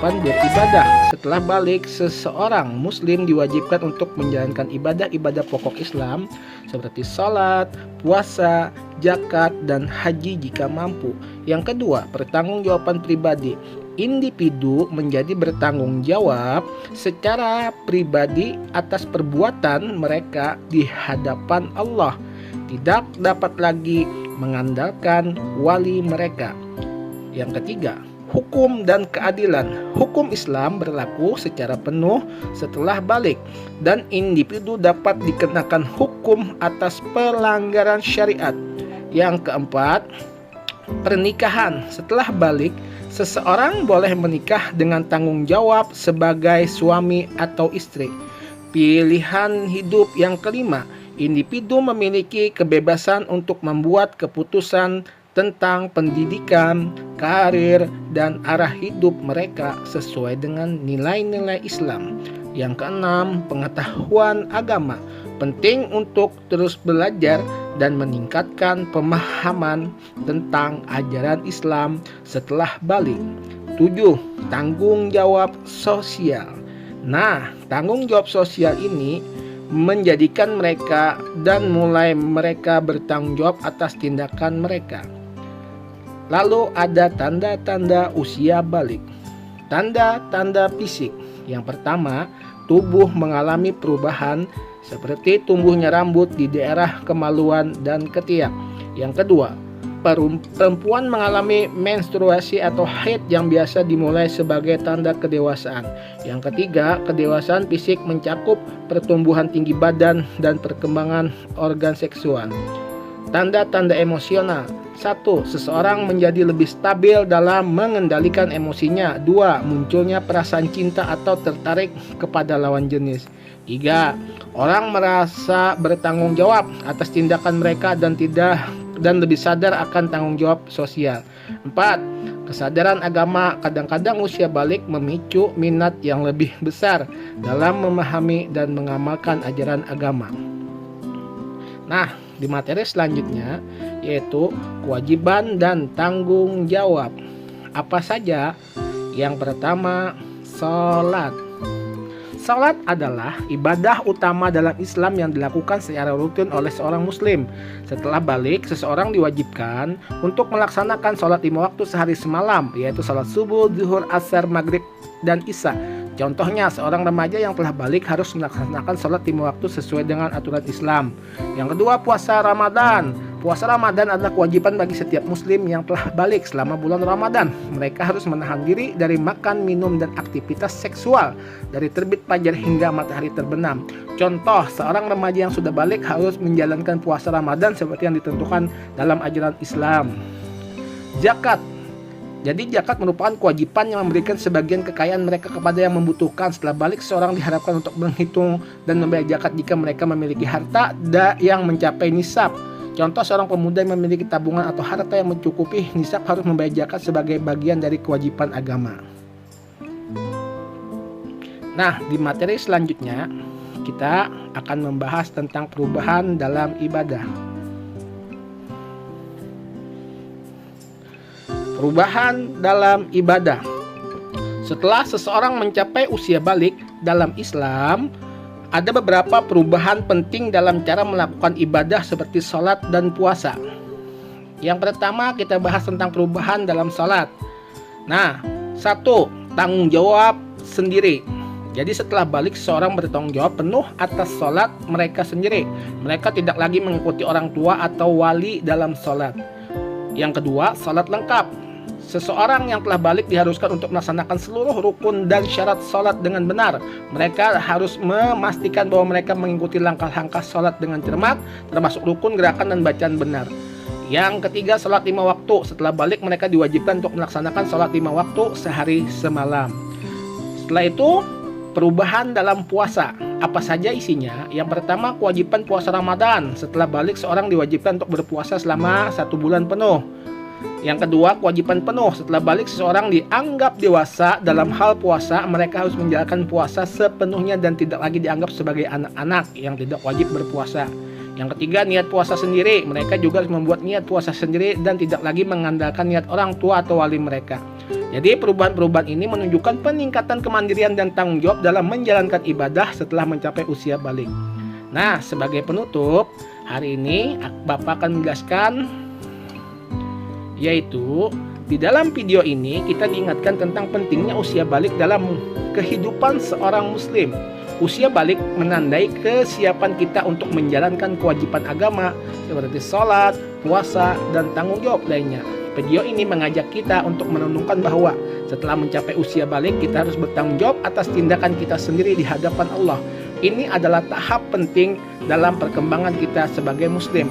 kewajiban beribadah. Setelah balik, seseorang muslim diwajibkan untuk menjalankan ibadah-ibadah pokok Islam seperti salat, puasa, zakat, dan haji jika mampu. Yang kedua, pertanggungjawaban pribadi. Individu menjadi bertanggung jawab secara pribadi atas perbuatan mereka di hadapan Allah. Tidak dapat lagi mengandalkan wali mereka. Yang ketiga, hukum dan keadilan. Hukum Islam berlaku secara penuh setelah balik, dan individu dapat dikenakan hukum atas pelanggaran syariat. Yang keempat, pernikahan. Setelah balik, seseorang boleh menikah dengan tanggung jawab sebagai suami atau istri. Pilihan hidup. Yang kelima, individu memiliki kebebasan untuk membuat keputusan tentang pendidikan, karir, dan arah hidup mereka sesuai dengan nilai-nilai Islam. Yang keenam, pengetahuan agama. Penting untuk terus belajar dan meningkatkan pemahaman tentang ajaran Islam setelah balik. 7. Tanggung jawab sosial. Nah, tanggung jawab sosial ini menjadikan mereka dan mulai mereka bertanggung jawab atas tindakan mereka. Lalu ada tanda-tanda usia balik. Tanda-tanda fisik. Yang pertama, tubuh mengalami perubahan seperti tumbuhnya rambut di daerah kemaluan dan ketiak. Yang kedua, perempuan mengalami menstruasi atau haid yang biasa dimulai sebagai tanda kedewasaan. Yang ketiga, kedewasaan fisik mencakup pertumbuhan tinggi badan dan perkembangan organ seksual. Tanda-tanda emosional. 1. Seseorang menjadi lebih stabil dalam mengendalikan emosinya. 2. Munculnya perasaan cinta atau tertarik kepada lawan jenis. 3. Orang merasa bertanggung jawab atas tindakan mereka dan lebih sadar akan tanggung jawab sosial. 4. Kesadaran agama. Kadang-kadang usia balik memicu minat yang lebih besar dalam memahami dan mengamalkan ajaran agama. Nah, di materi selanjutnya yaitu kewajiban dan tanggung jawab. Apa saja? Yang pertama, salat. Salat adalah ibadah utama dalam Islam yang dilakukan secara rutin oleh seorang muslim. Setelah balik, seseorang diwajibkan untuk melaksanakan salat 5 waktu sehari semalam, yaitu salat subuh, zuhur, asar, maghrib, dan isya. Contohnya, seorang remaja yang telah balik harus melaksanakan salat 5 waktu sesuai dengan aturan Islam. Yang kedua, puasa Ramadan. Puasa Ramadan adalah kewajiban bagi setiap muslim yang telah balik selama bulan Ramadan. Mereka harus menahan diri dari makan, minum, dan aktivitas seksual dari terbit fajar hingga matahari terbenam. Contoh, seorang remaja yang sudah balik harus menjalankan puasa Ramadan seperti yang ditentukan dalam ajaran Islam. Zakat. Jadi zakat merupakan kewajiban yang memberikan sebagian kekayaan mereka kepada yang membutuhkan. Setelah balik, seorang diharapkan untuk menghitung dan membayar zakat jika mereka memiliki harta yang mencapai nisab. Contoh, seorang pemuda yang memiliki tabungan atau harta yang mencukupi nisab harus membayar zakat sebagai bagian dari kewajiban agama. Nah, di materi selanjutnya kita akan membahas tentang perubahan dalam ibadah. Perubahan dalam ibadah. Setelah seseorang mencapai usia balik dalam Islam, ada beberapa perubahan penting dalam cara melakukan ibadah seperti sholat dan puasa. Yang pertama, kita bahas tentang perubahan dalam sholat. Nah, 1. Tanggung jawab sendiri. Jadi setelah balik, seseorang bertanggung jawab penuh atas sholat mereka sendiri. Mereka tidak lagi mengikuti orang tua atau wali dalam sholat. Yang kedua, sholat lengkap. Seseorang yang telah balik diharuskan untuk melaksanakan seluruh rukun dan syarat sholat dengan benar. Mereka harus memastikan bahwa mereka mengikuti langkah-langkah sholat dengan cermat, termasuk rukun, gerakan, dan bacaan benar. Yang ketiga, sholat 5 waktu. Setelah balik, mereka diwajibkan untuk melaksanakan sholat 5 waktu sehari semalam. Setelah itu, perubahan dalam puasa. Apa saja isinya? Yang pertama, kewajiban puasa Ramadan. Setelah balik, seorang diwajibkan untuk berpuasa selama 1 bulan penuh. Yang kedua, kewajiban penuh. Setelah balik, seseorang dianggap dewasa dalam hal puasa. Mereka harus menjalankan puasa sepenuhnya dan tidak lagi dianggap sebagai anak-anak yang tidak wajib berpuasa. Yang ketiga, niat puasa sendiri. Mereka juga harus membuat niat puasa sendiri dan tidak lagi mengandalkan niat orang tua atau wali mereka. Jadi perubahan-perubahan ini menunjukkan peningkatan kemandirian dan tanggung jawab dalam menjalankan ibadah setelah mencapai usia balik. Nah, sebagai penutup, hari ini Bapak akan menjelaskan, yaitu di dalam video ini kita diingatkan tentang pentingnya usia balik dalam kehidupan seorang muslim. Usia balik menandai kesiapan kita untuk menjalankan kewajiban agama seperti sholat, puasa, dan tanggung jawab lainnya. Video ini mengajak kita untuk merenungkan bahwa setelah mencapai usia balik, kita harus bertanggung jawab atas tindakan kita sendiri di hadapan Allah. Ini adalah tahap penting dalam perkembangan kita sebagai muslim.